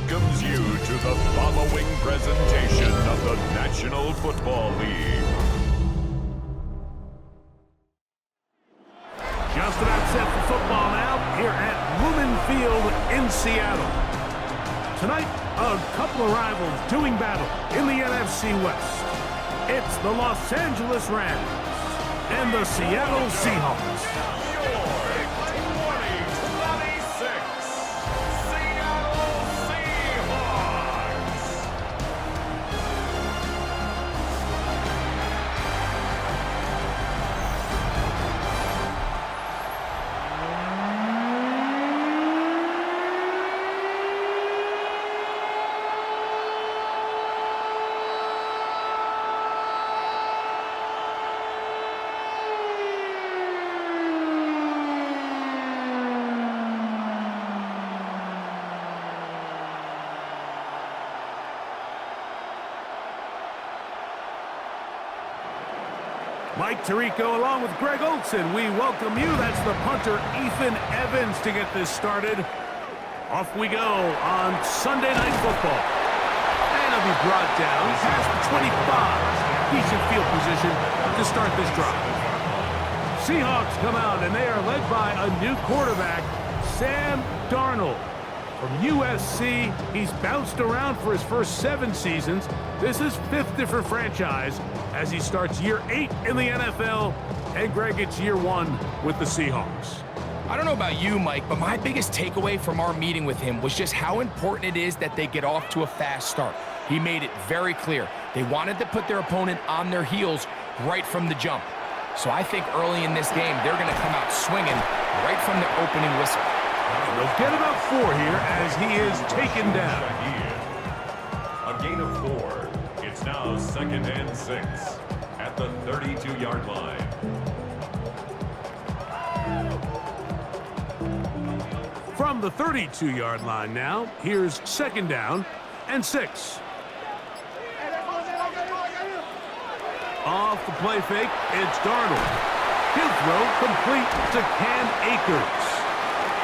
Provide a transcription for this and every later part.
welcomes you to the following presentation of the National Football League. Just about set for football now here at Lumen Field in Seattle. Tonight, a couple of rivals doing battle in the NFC West. It's the Los Angeles Rams and the Seattle Seahawks. Mike Tirico along with Greg Olson. We welcome you. That's the punter, Ethan Evans, to get this started. Off we go on Sunday Night Football. And it'll be brought down past the 25. Decent field position to start this drive. Seahawks come out, and they are led by a new quarterback, Sam Darnold. From USC, he's bounced around for his first 7 seasons. This is 5th different franchise as he starts year 8 in the NFL. And Greg, it's year 1 with the Seahawks. I don't know about you, Mike, but my biggest takeaway from our meeting with him was just how important it is that they get off to a fast start. He made it very clear. They wanted to put their opponent on their heels right from the jump. So I think early in this game, they're going to come out swinging right from the opening whistle. They'll get about 4 here as he is taken down. A gain of 4. It's now 2nd and 6 at the 32-yard line. From the 32-yard line now, here's 2nd down and 6. Off the play fake, it's Darnold. He'll throw complete to Cam Akers.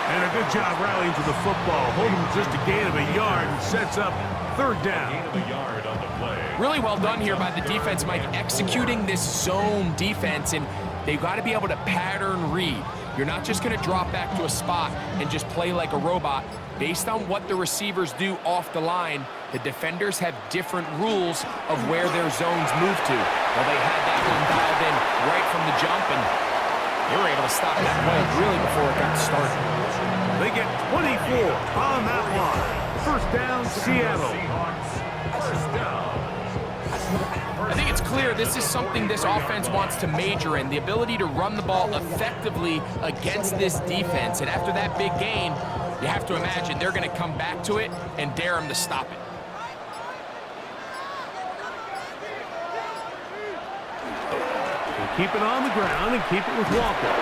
And a good job rallying to the football, holding just a gain of a yard and sets up 3rd down. Gain of a yard on the play. Really well done here by the defense, Mike, executing this zone defense, and they've got to be able to pattern read. You're not just going to drop back to a spot and just play like a robot. Based on what the receivers do off the line, the defenders have different rules of where their zones move to. Well, they had that one dialed in right from the jump, and they were able to stop that play really before it got started. They get 24 on that one. 1st down, Seattle. I think it's clear this is something this offense wants to major in, the ability to run the ball effectively against this defense. And after that big gain, you have to imagine they're going to come back to it and dare them to stop it. Keep it on the ground and keep it with Walker.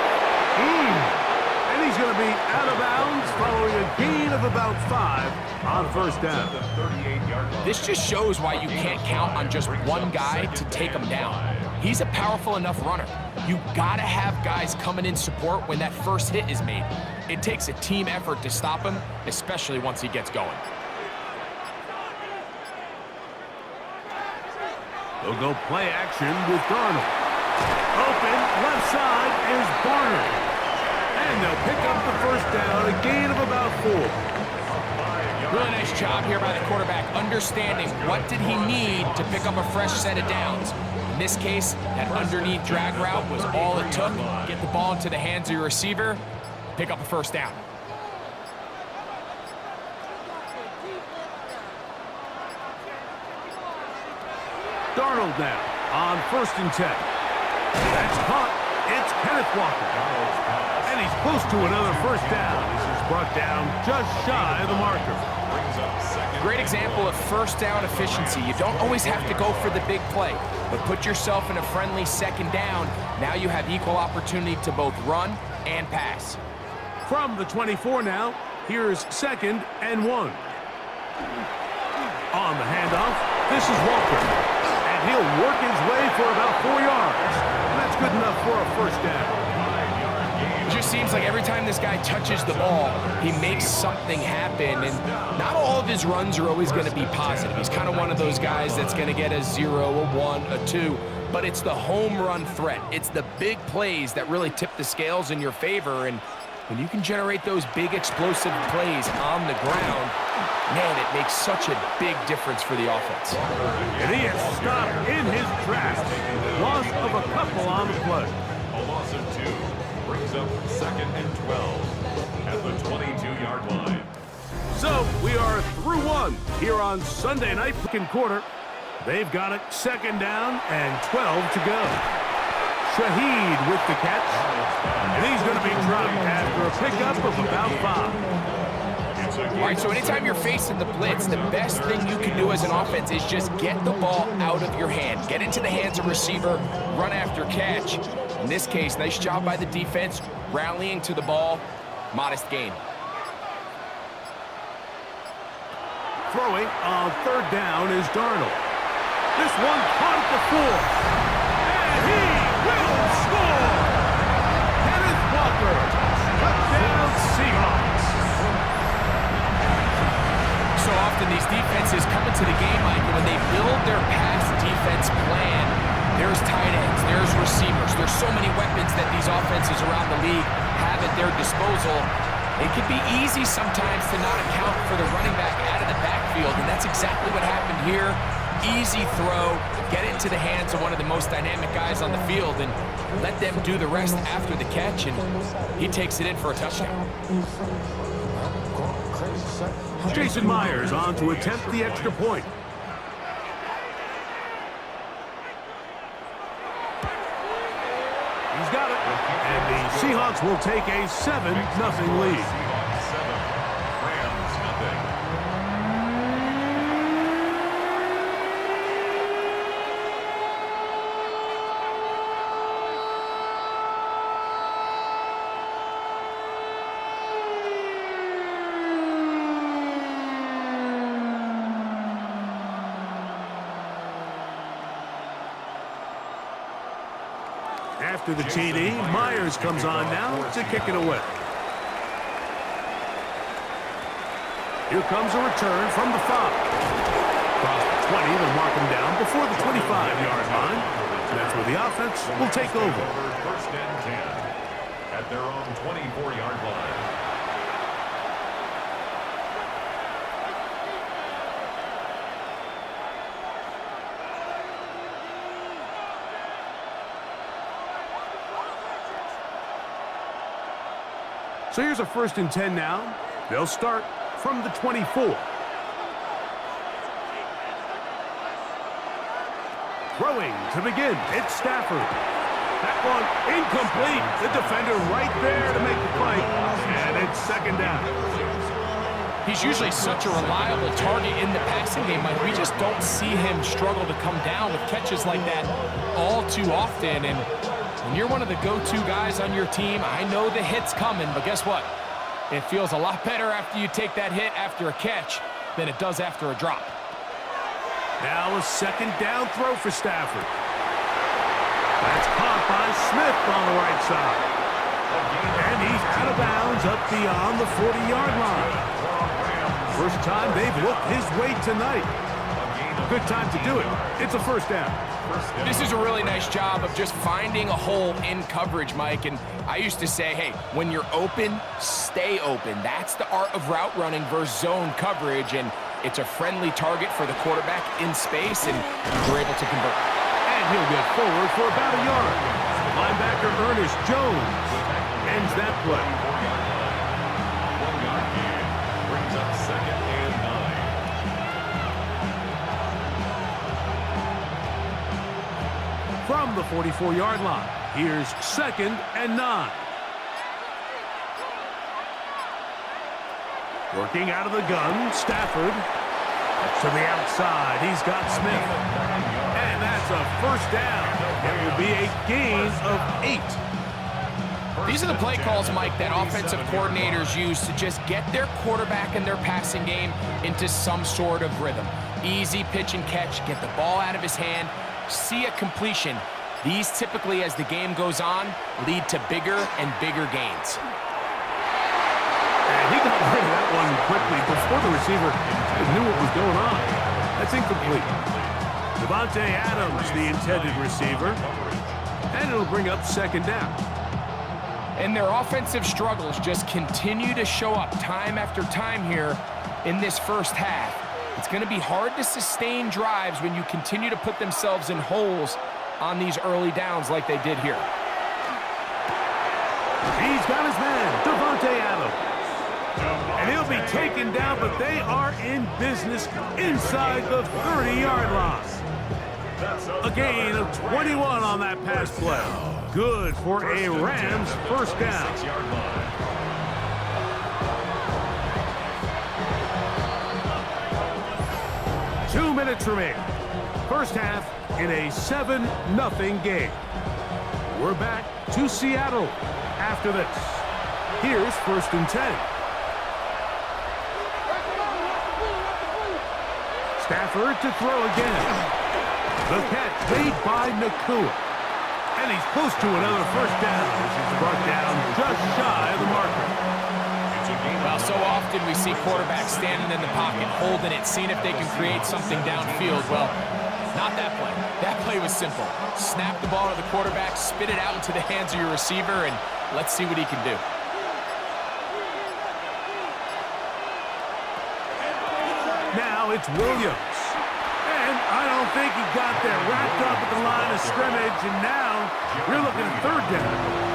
And he's going to be out of bounds following a gain of about 5 on 1st down. This just shows why you can't count on just one guy to take him down. He's a powerful enough runner. You got to have guys coming in support when that first hit is made. It takes a team effort to stop him, especially once he gets going. They'll go play action with Darnold. Open, left side is Barner. And they'll pick up the 1st down, a gain of about 4. Really nice job here by the quarterback, understanding what did he need to pick up a fresh set of downs. In this case, that underneath drag route was all it took. Get the ball into the hands of your receiver, pick up a 1st down. Darnold now on 1st and 10. That's caught. It's Kenneth Walker. And he's close to another 1st down. This is brought down just shy of the marker. Great example of 1st down efficiency. You don't always have to go for the big play, but put yourself in a friendly 2nd down. Now you have equal opportunity to both run and pass. From the 24 now, here's 2nd and 1. On the handoff, this is Walker. And he'll work his way for about 4 yards. And that's good enough for a 1st down. It just seems like every time this guy touches the ball, he makes something happen, and not all of his runs are always going to be positive. He's kind of one of those guys that's going to get a 0, a 1, a 2, but it's the home run threat. It's the big plays that really tip the scales in your favor, and when you can generate those big explosive plays on the ground, man, it makes such a big difference for the offense. And he is stopped in his tracks. Loss of a couple on the play. A loss of 2 brings up 2nd and 12 at the 22-yard line. So we are through one here on Sunday night. Second quarter. They've got it 2nd down and 12 to go. Shaheed with the catch. And he's going to be dropped after a pickup of about 5. All right, so anytime you're facing the blitz, the best thing you can do as an offense is just get the ball out of your hand. Get into the hands of receiver, run after catch. In this case, nice job by the defense, rallying to the ball, modest gain. Throwing on 3rd down is Darnold. This one caught at the 4. And he will score! Kenneth Walker, touchdown Seahawks. So often these defenses come into the game, Mike, and when they build their pass defense plan, there's tight ends, there's receivers, there's so many weapons that these offenses around the league have at their disposal. It can be easy sometimes to not account for the running back out of the backfield, and that's exactly what happened here. Easy throw, get it into the hands of one of the most dynamic guys on the field, and let them do the rest after the catch, and he takes it in for a touchdown. Jason Myers on to attempt the extra point. He's got it. And the Seahawks will take a 7-0 lead. Seahawks 7, Rams nothing. After the TD, Myers comes on now to kick it away. Here comes a return from the 5. Across the 20, they'll mark him down before the 25-yard line. And that's where the offense will take over. 1st and 10 at their own 24-yard line. So here's a 1st and 10 now. They'll start from the 24. Throwing to begin, it's Stafford. That one incomplete. The defender right there to make the play. And it's 2nd down. He's usually such a reliable target in the passing game, Mike. We just don't see him struggle to come down with catches like that all too often. And when you're one of the go-to guys on your team, I know the hit's coming, but guess what? It feels a lot better after you take that hit after a catch than it does after a drop. Now a 2nd down throw for Stafford. That's caught by Smith on the right side. And he's out of bounds up beyond the 40-yard line. First time they've looked his way tonight. Good time to do it. It's a 1st down. This is a really nice job of just finding a hole in coverage, Mike. And I used to say, hey, when you're open, stay open. That's the art of route running versus zone coverage. And it's a friendly target for the quarterback in space, and we're able to convert. And he'll get forward for about a yard. Linebacker Ernest Jones ends that play. 1-yard gain brings up 2nd and 9. From the 44-yard line, here's 2nd and 9. Working out of the gun, Stafford. To the outside, he's got Smith. And that's a 1st down. It will be a gain of 8. These are the play calls, Mike, that offensive coordinators use to just get their quarterback and their passing game into some sort of rhythm. Easy pitch and catch, get the ball out of his hand, see a completion, These typically, as the game goes on, lead to bigger and bigger gains. And he got rid of that one quickly before the receiver knew what was going on. That's incomplete. Devontae Adams, the intended receiver. And it'll bring up second down. And their offensive struggles just continue to show up time after time here in this first half. It's going to be hard to sustain drives when you continue to put themselves in holes on these early downs like they did here. He's got his man, Devontae Adams. And he'll be taken down, but they are in business inside the 30-yard line. A gain of 21 on that pass play. Good for a Rams first down. 2 minutes remain. First half in a 7-0 game. We're back to Seattle after this. Here's 1st and 10. Stafford to throw again. The catch made by Nakua. And he's close to another first down. This is brought down just shy of the marker. Well, so often we see quarterbacks standing in the pocket, holding it, seeing if they can create something downfield. Well, not that play. That play was simple. Snap the ball to the quarterback, spit it out into the hands of your receiver, and let's see what he can do. Now it's Williams. And I don't think he got there. Wrapped up at the line of scrimmage, and now you're looking at 3rd down.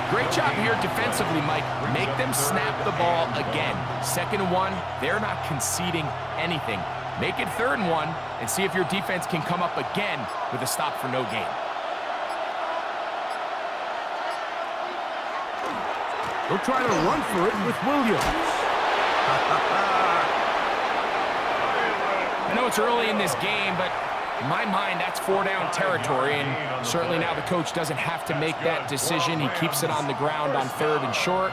Great job here defensively, Mike. Make them snap the ball again. 2nd and 1, they're not conceding anything. Make it 3rd and 1 and see if your defense can come up again with a stop for no gain. They'll try to run for it with Williams. I know it's early in this game, but in my mind, that's 4-down territory, and certainly now the coach doesn't have to make that decision. He keeps it on the ground on 3rd and short,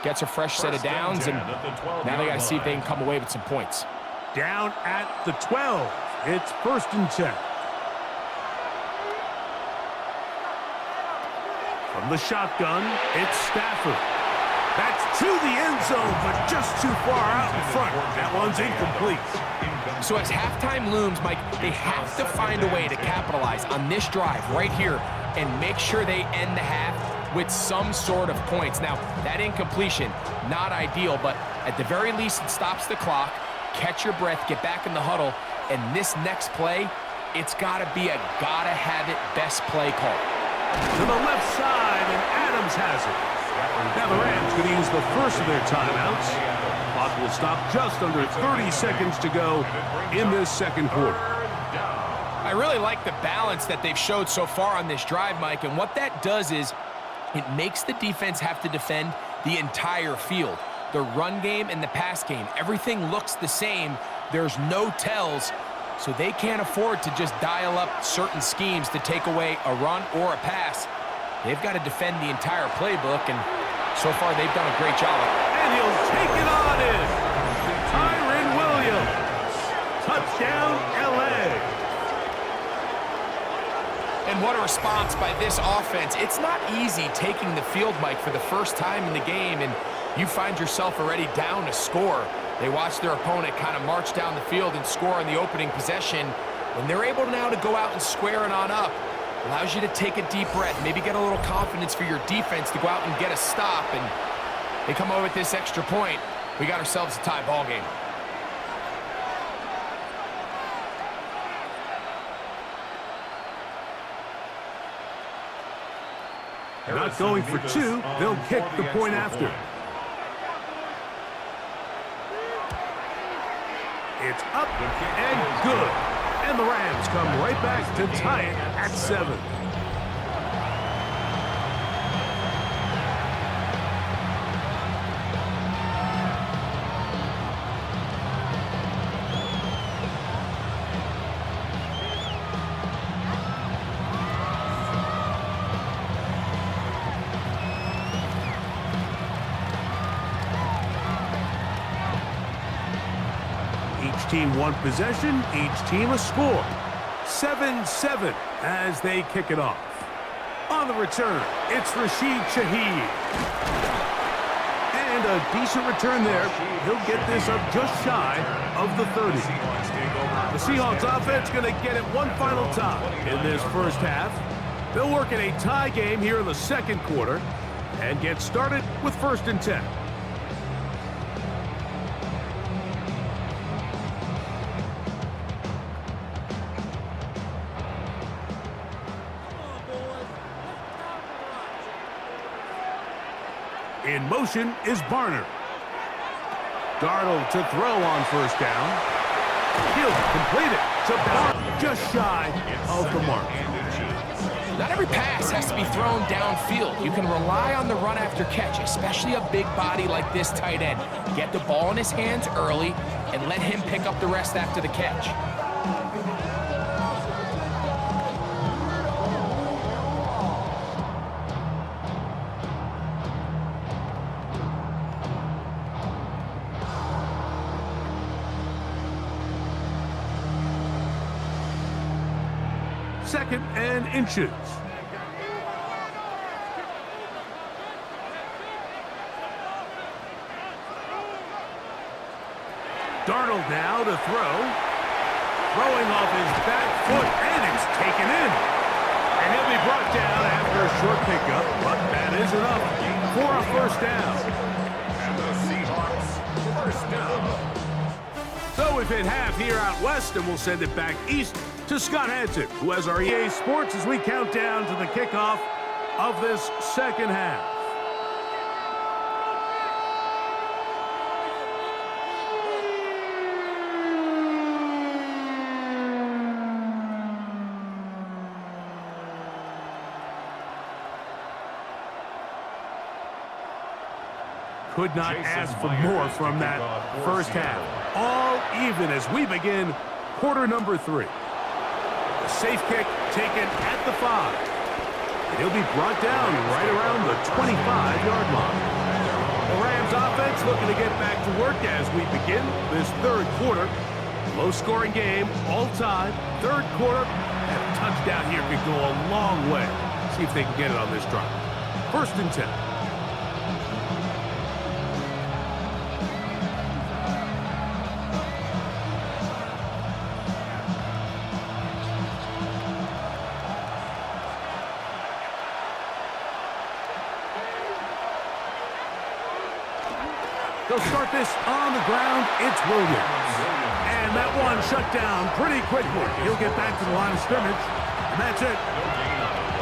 gets a fresh set of downs, and now they got to see if they can come away with some points. Down at the 12. It's 1st and 10. From the shotgun, it's Stafford. That's to the end zone, but just too far out in front. That one's incomplete. So as halftime looms, Mike, they have to find a way to capitalize on this drive right here and make sure they end the half with some sort of points. Now, that incompletion, not ideal, but at the very least, it stops the clock. Catch your breath, get back in the huddle, and this next play, it's got to be a gotta-have-it best play call. To the left side, and Adams has it. Now the Rams going to use the first of their timeouts. Clock will stop just under 30 seconds to go in this 2nd quarter. I really like the balance that they've showed so far on this drive, Mike, and what that does is it makes the defense have to defend the entire field. The run game and the pass game, everything looks the same. There's no tells, so they can't afford to just dial up certain schemes to take away a run or a pass. They've got to defend the entire playbook, and so far they've done a great job. And he'll take it on in. Tyron Williams. Touchdown, L.A. And what a response by this offense. It's not easy taking the field, Mike, for the first time in the game, and you find yourself already down a score. They watch their opponent kind of march down the field and score on the opening possession. When they're able now to go out and square it on up, allows you to take a deep breath, maybe get a little confidence for your defense to go out and get a stop, and they come over with this extra point. We got ourselves a tie ball game. Not going for 2, they'll kick the point after. It's up and good. And the Rams come right back to tie it at 7. Each team one possession, each team a score. 7-7 as they kick it off. On the return, it's Rashid Shaheed. And a decent return there. He'll get this up just shy of the 30. The Seahawks offense going to get it one final time in this first half. They'll work in a tie game here in the second quarter and get started with 1st and 10. In motion is Barner. Darnold to throw on 1st down. He'll complete it to Barner, just shy of the mark. Not every pass has to be thrown downfield. You can rely on the run after catch, especially a big body like this tight end. Get the ball in his hands early and let him pick up the rest after the catch. Second and inches. Darnold now to throw. Throwing off his back foot, and it's taken in. And he'll be brought down after a short pickup, but that is enough for a 1st down. And the Seahawks, 1st down. So we've hit half here out west, and we'll send it back east to Scott Hansen, who has our EA Sports as we count down to the kickoff of this second half. Could not ask for more from that first half. All even as we begin quarter number 3. A safe kick taken at the 5. And he'll be brought down right around the 25-yard line. The Rams offense looking to get back to work as we begin this 3rd quarter. Low-scoring game, all tied. 3rd quarter, and a touchdown here could go a long way. See if they can get it on this drive. 1st and 10. They'll start this on the ground. It's Williams. And that one shut down pretty quickly. He'll get back to the line of scrimmage, and that's it.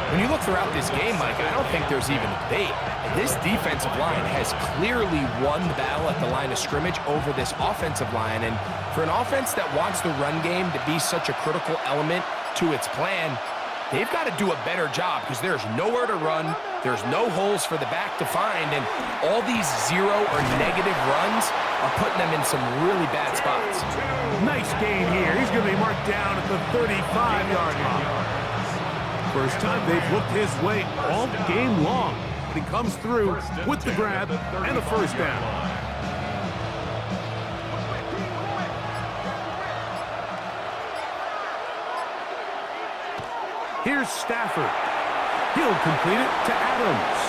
When you look throughout this game, Mike, I don't think there's even a debate. This defensive line has clearly won the battle at the line of scrimmage over this offensive line. And for an offense that wants the run game to be such a critical element to its plan, they've got to do a better job because there's nowhere to run. There's no holes for the back to find, and all these 0 or negative runs are putting them in some really bad spots. Nice gain here. He's going to be marked down at the 35-yard line. First time they've looked his way all game long, but he comes through with the grab and a 1st down. Here's Stafford. He'll complete it to Adams.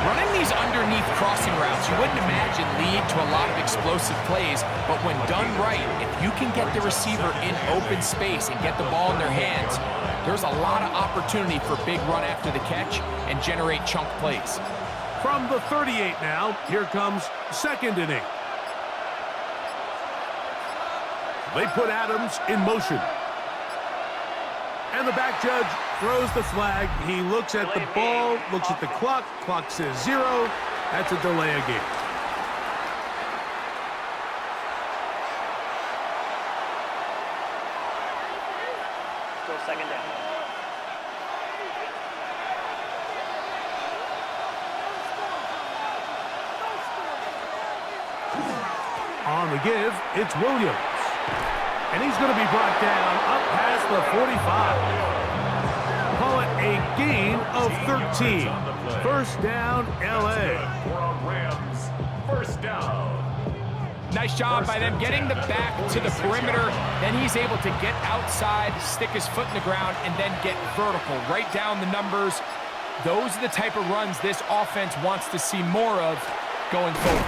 Running these underneath crossing routes, you wouldn't imagine lead to a lot of explosive plays, but when done right, if you can get the receiver in open space and get the ball in their hands, there's a lot of opportunity for big run after the catch and generate chunk plays. From the 38 now, here comes 2nd and 8. They put Adams in motion. And the back judge throws the flag. He looks at the ball, looks at the clock. Clock says 0. That's a delay of game. Still 2nd down. On the give, it's Williams. And he's going to be brought down up past the 45. Call it a gain of 13. 1st down, L.A. For a Rams 1st down. Now Nice job by them getting the back to the perimeter. Then he's able to get outside, stick his foot in the ground, and then get vertical, right down the numbers. Those are the type of runs this offense wants to see more of going forward.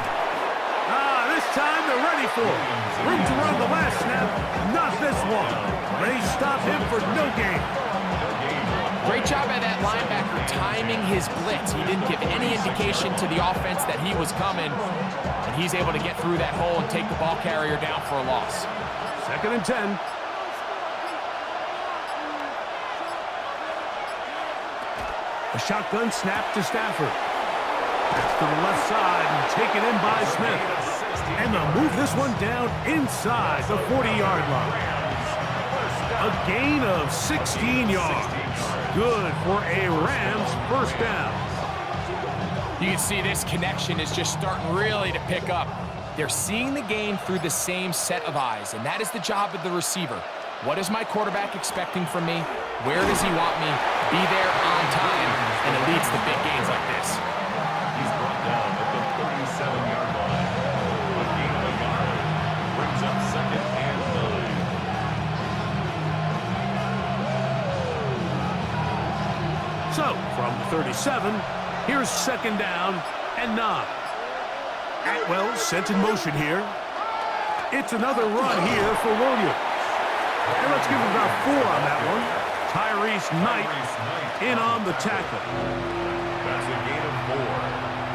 This time they're ready for it. Room to run the last snap, not this one. They stop him for no gain. Great job by that linebacker timing his blitz. He didn't give any indication to the offense that he was coming, and he's able to get through that hole and take the ball carrier down for a loss. 2nd and 10. A shotgun snap to Stafford. That's to the left side and taken in by Smith. And they'll move this one down inside the 40-yard line. A gain of 16 yards. Good for a Rams first down. You can see this connection is just starting really to pick up. They're seeing the game through the same set of eyes, and that is the job of the receiver. What is my quarterback expecting from me? Where does he want me? Be there on time, and it leads to big gains like this. He's brought down at the 37-yard line. A gain of a yard brings up 2nd and 9. So, from 37, here's 2nd down and 9. Atwell sent in motion here. It's another run here for Williams. And let's give him about 4 on that one. Tyrese Knight in on the tackle. That's a gain of 4.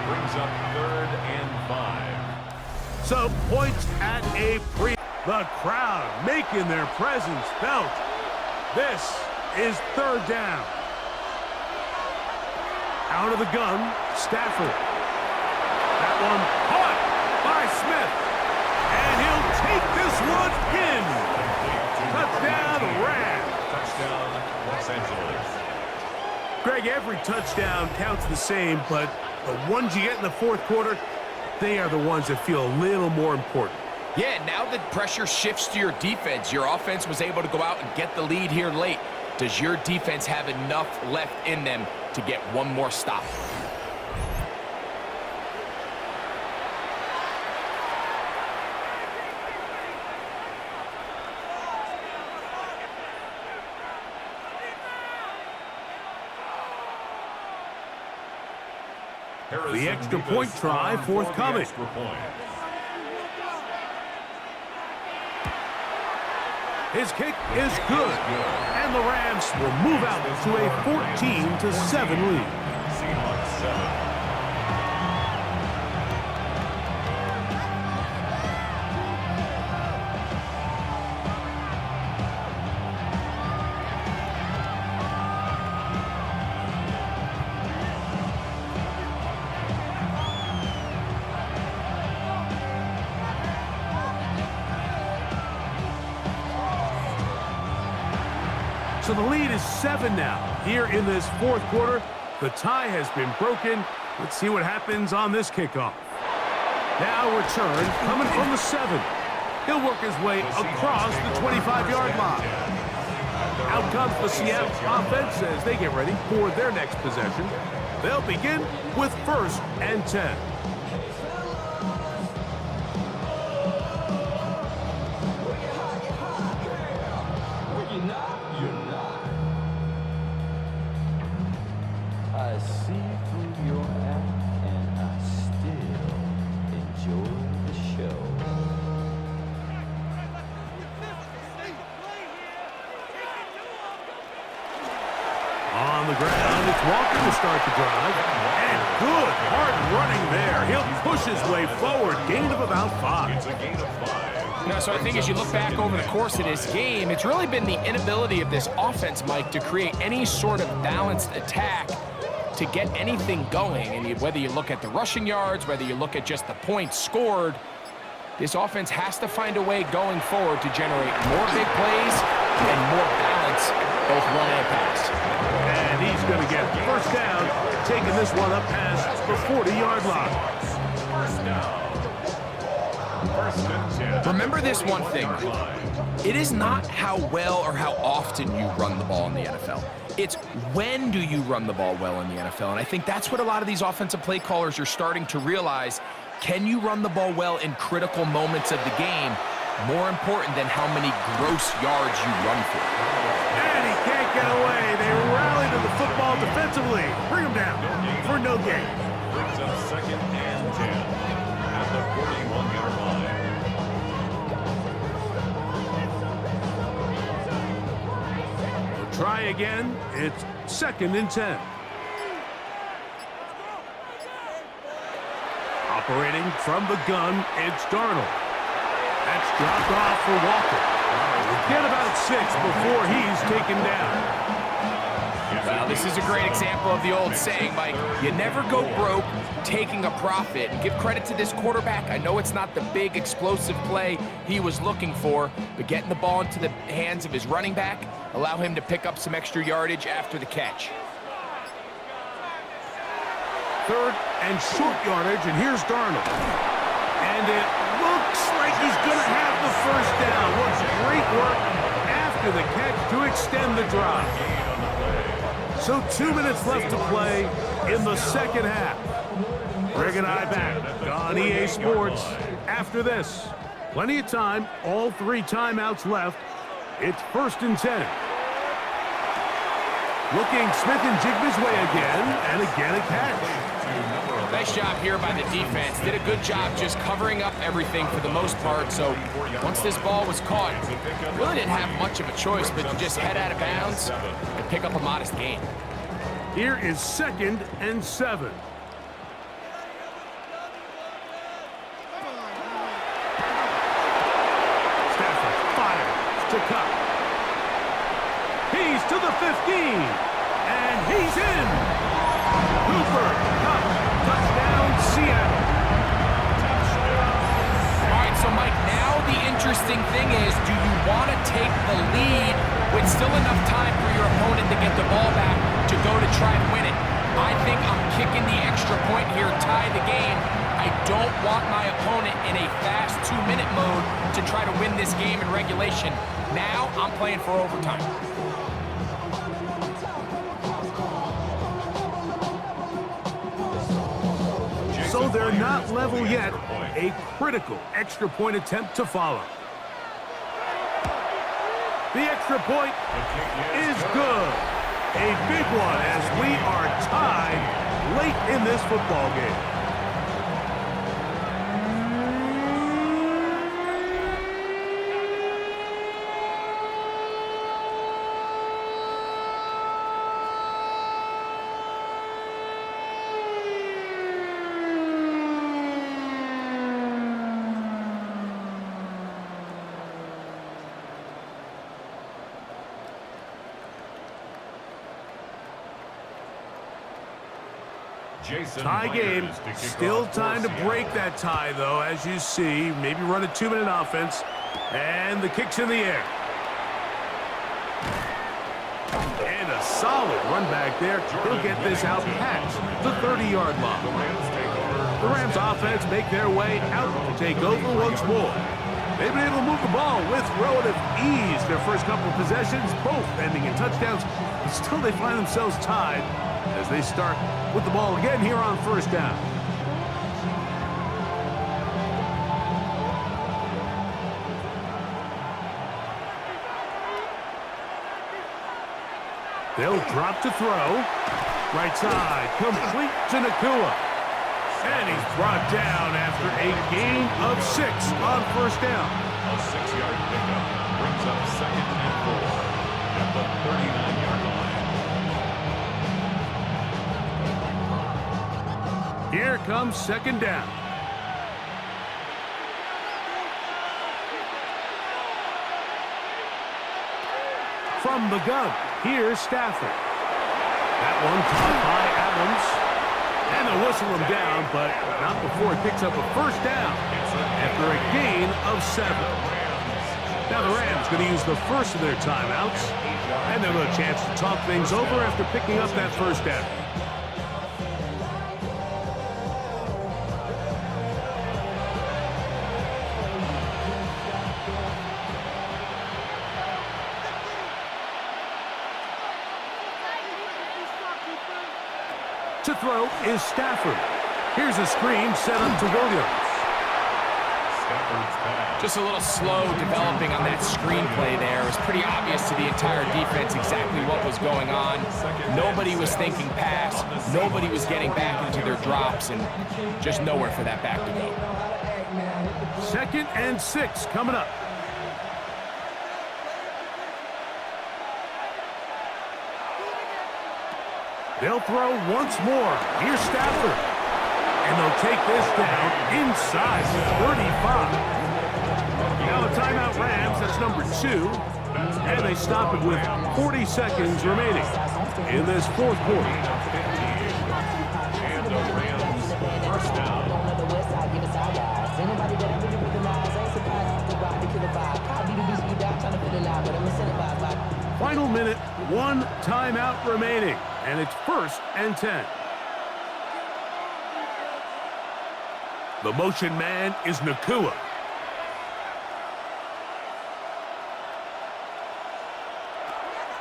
Brings up 3rd and 5. So, points at a pre. The crowd making their presence felt. This is 3rd down. Out of the gun, Stafford. That one caught by Smith. And he'll take this one in. Touchdown, Rams. Touchdown, Los Angeles. Greg, every touchdown counts the same, but the ones you get in the 4th quarter, they are the ones that feel a little more important. Yeah, now the pressure shifts to your defense. Your offense was able to go out and get the lead here late. Does your defense have enough left in them to get one more stop? The extra point try forthcoming. His kick is good. And the Rams will move out to a 14-7 lead. Seahawks 7. So the lead is 7 now. Here in this 4th quarter, the tie has been broken. Let's see what happens on this kickoff. Now return coming from the 7. He'll work his way across the 25-yard line. Out comes the Seattle offense as they get ready for their next possession. They'll begin with 1st and 10. I see through your act and I still enjoy the show. On the ground, it's Walker to start the drive. And good hard running there. He'll push his way forward. Gain of about 5. It's a gain of 5. So I think as you look back over the course of this game, it's really been the inability of this offense, Mike, to create any sort of balanced attack to get anything going. And whether you look at the rushing yards, whether you look at just the points scored, this offense has to find a way going forward to generate more big plays and more balance, both run and pass. And he's going to get 1st down, taking this one up past the 40-yard line. 1st down. 1st and 10. Remember this one thing. It is not how well or how often you run the ball in the NFL. It's when do you run the ball well in the NFL. And I think that's what a lot of these offensive play callers are starting to realize. can you run the ball well in critical moments of the game? More important than how many gross yards you run for. And he can't get away. They rally to the football defensively. Bring him down for no gain. Brings up 2nd and 10 at the 41-yard line. We'll try again. It's 2nd and 10. Operating from the gun, it's Darnold. That's dropped off for Walker. Get about 6 before he's taken down. Well, this is a great example of the old saying, Mike, you never go broke taking a profit. And give credit to this quarterback. I know it's not the big explosive play he was looking for, but getting the ball into the hands of his running back, allow him to pick up some extra yardage after the catch. 3rd and short yardage, and here's Darnold. And it looks like he's going to have the first down. What great work after the catch to extend the drive. So 2 minutes left to play in the 2nd half. Greg and I back on EA Sports after this. Plenty of time, all 3 timeouts left. It's 1st and 10. Looking Smith and Jigba's way again, and again a catch. Nice job here by the defense. Did a good job just covering up everything for the most part. So once this ball was caught, really didn't have much of a choice but to just head out of bounds and pick up a modest gain. Here is 2nd and 7. Stafford fires to Kupp. He's to the 15, and he's in. Cooper, Kupp, touchdown, Seattle. All right, so Mike, now the interesting thing is, do you want to take the lead with still enough time for your opponent to get the ball back to go to try and win it? I think I'm kicking the extra point here, tie the game. I don't want my opponent in a fast 2-minute mode to try to win this game in regulation. Now I'm playing for overtime. So they're not level yet. A critical extra point attempt to follow. The extra point is good. A big one as we are tied late in this football game. Tie game. Still time to break that tie, though, as you see. Maybe run a 2-minute offense. And the kick's in the air. And a solid run back there. He'll get this out past the 30-yard line. The Rams offense make their way out to take over once more. They've been able to move the ball with relative ease their first couple of possessions, both ending in touchdowns. But still, they find themselves tied as they start with the ball again here on 1st down. They'll drop to throw. Right side, complete to Nakua. And he's brought down after a gain of 6 on 1st down. A 6-yard pickup brings up 2nd and 4 at the 39-yard line. Here comes 2nd down. From the gun, here's Stafford. That one caught by Adams. And they'll whistle him down, but not before he picks up a 1st down after a gain of 7. Now the Rams going to use the first of their timeouts, and they'll have a chance to talk things over after picking up that 1st down. To throw is Stafford. Here's a screen set up to Williams. Stafford's pass. Just a little slow developing on that screenplay there. It was pretty obvious to the entire defense exactly what was going on. Nobody was thinking pass. Nobody was getting back into their drops, and just nowhere for that back to go. 2nd and 6 coming up. They'll throw once more. Here's Stafford. And they'll take this down inside the 35. Now the timeout Rams, that's number 2. And they stop it with 40 seconds remaining in this 4th quarter. And the Rams first down. Final minute, 1 timeout remaining. And it's 1st and 10. The motion man is Nakua.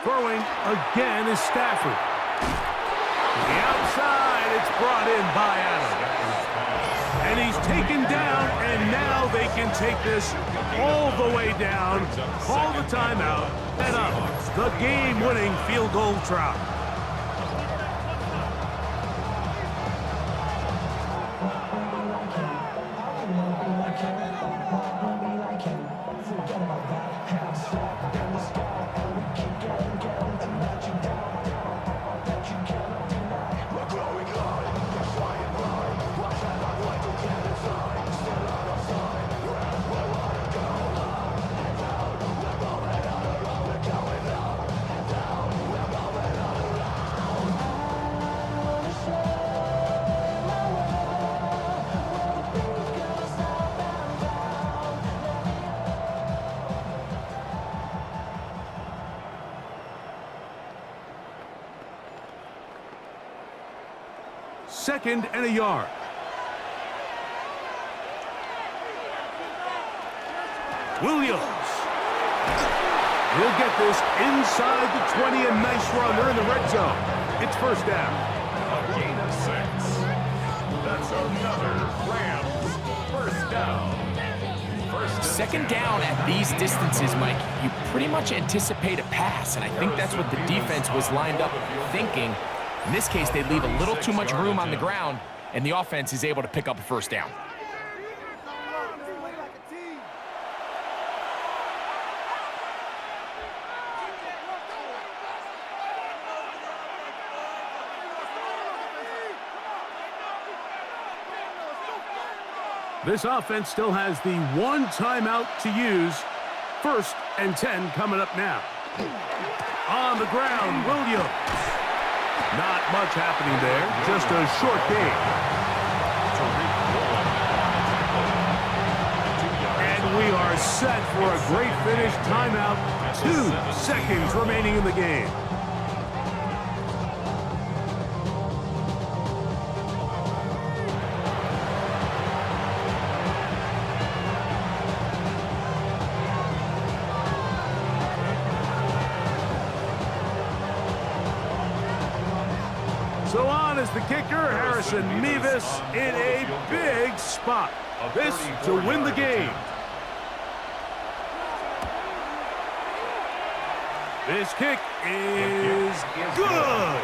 Throwing again is Stafford. To the outside, it's brought in by Adams. And he's taken down, and now they can take this all the way down, call the timeout, and up the game-winning field goal try. Second and a yard. Williams. He'll get this inside the 20, and nice run. They're in the red zone. It's first down. A gain of 6. That's another Rams first down. Second down at these distances, Mike, you pretty much anticipate a pass, and I think that's what the defense was lined up thinking. In this case, they leave a little too much room on the ground, and the offense is able to pick up a first down. This offense still has the 1 timeout to use. 1st and 10 coming up now. On the ground, Williams. Not much happening there, just a short gain. And we are set for a great finish. Timeout, 2 seconds remaining in the game. So on is the kicker, Harrison Mevis, in a big spot. This to win the game. This kick is good.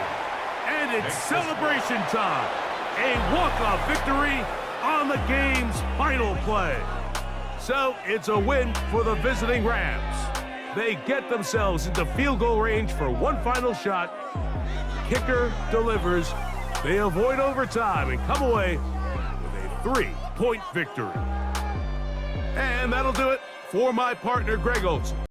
And it's celebration time. A walk-off victory on the game's final play. So it's a win for the visiting Rams. They get themselves into field goal range for one final shot. Kicker delivers. They avoid overtime and come away with a 3-point victory. And that'll do it for my partner, Greg Olson.